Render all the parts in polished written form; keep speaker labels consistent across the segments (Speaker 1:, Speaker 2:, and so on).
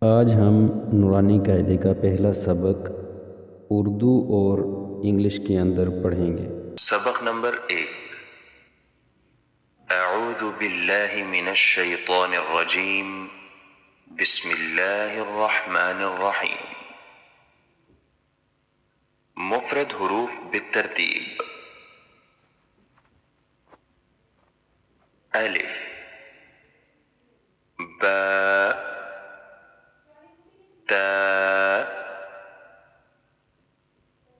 Speaker 1: आज हम नूरानी कायदे का पहला सबक उर्दू और इंग्लिश के अंदर पढ़ेंगे।
Speaker 2: सबक नंबर 1। अऊज़ु बिल्लाहि मिनश शैतानिर रजीम, बिस्मिल्लाहिर रहमानिर रहीम। मुफरद हुरूफ बित्तरतीब। अलिफ, बा, ता,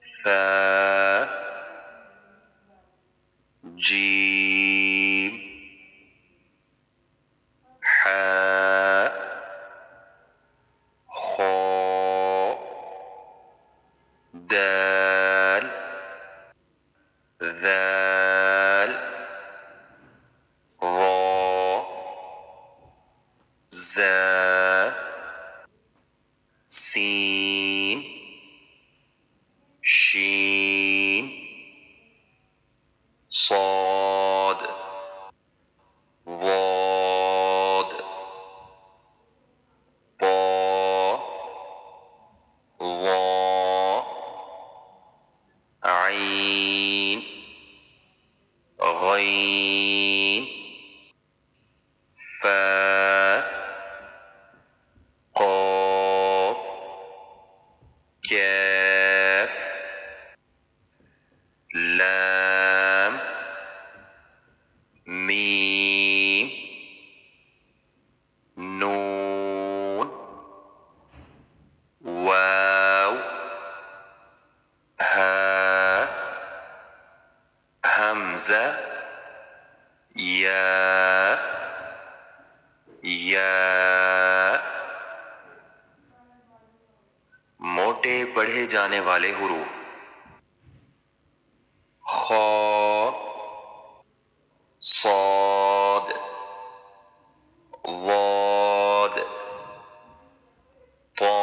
Speaker 2: सा, जीम, हा, खो, दाल, ذال، را، زا، سين، شين، صاد، ضاد، طا، ظا، عين، غين، فا، قاف، كاف، لام، ميم، نون، واو، ها، همزة، या, या। मोटे पढ़े जाने वाले हुरूफ। खा, साद, ज़ाद, ता,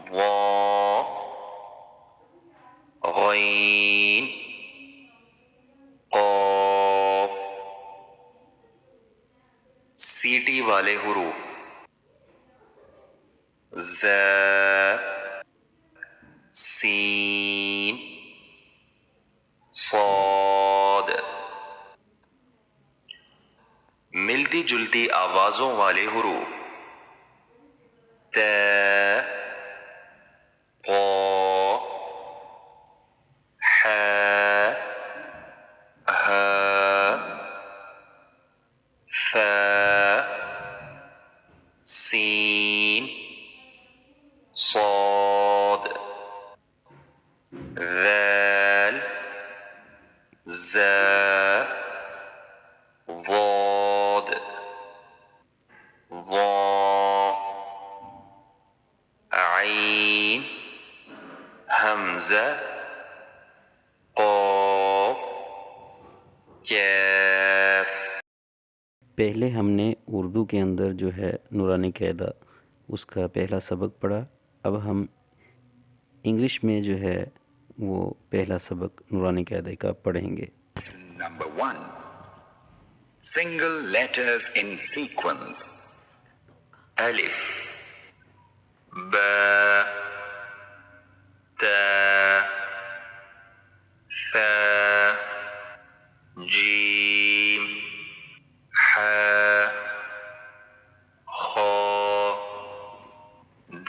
Speaker 2: ज़ा, गईन, क़ाफ। सीटी वाले हुरूफ। ज़ा, सीन, साद। मिलती जुलती आवाजों वाले हुरूफ। ता, क़ा, हा, हा, फ़ा, सीन, صاد، ذال، زا، ضاد، ظا، عين، همزة، قاف، कैफ।
Speaker 1: पहले हमने उर्दू के अंदर जो है नूरानी कायदा उसका पहला सबक पढ़ा। अब हम इंग्लिश में जो है वो पहला सबक नूरानी कायदे का पढ़ेंगे।
Speaker 2: Number 1. Single letters in sequence. Alif, ba, ta, tha, jim, ha, kha,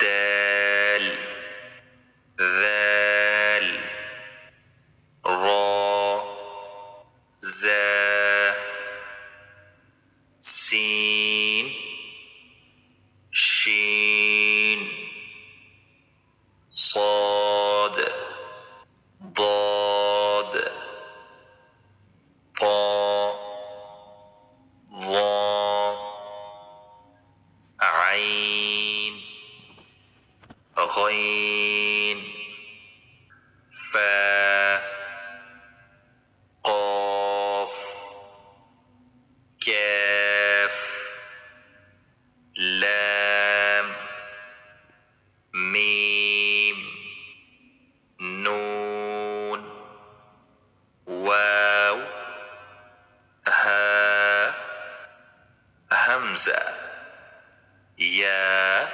Speaker 2: dal, ذال، را، زا، سين، شين، صاد، ضاد، طا، ظا، عين، غين، فا، قاف، كاف، لام، ميم، نون، واو، ها، همزة. Ya,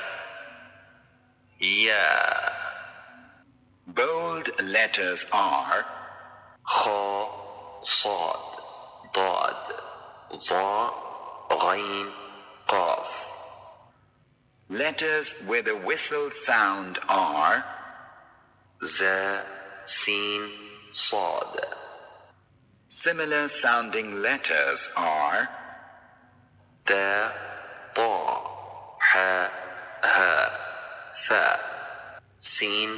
Speaker 2: ya.
Speaker 3: Bold letters are
Speaker 2: Kha, Sad, Dad, Dha, Ghain, Qaf.
Speaker 3: letters with a whistle sound are
Speaker 2: Za, Sin, Sad.
Speaker 3: similar sounding letters are
Speaker 2: Ta, Ta, Ha, Ha, Fa. Sin,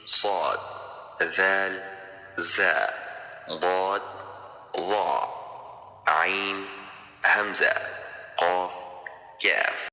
Speaker 2: Sad, Dhal, Za, Dad, Dha, Ain, Hamza, Qaf, Kaf.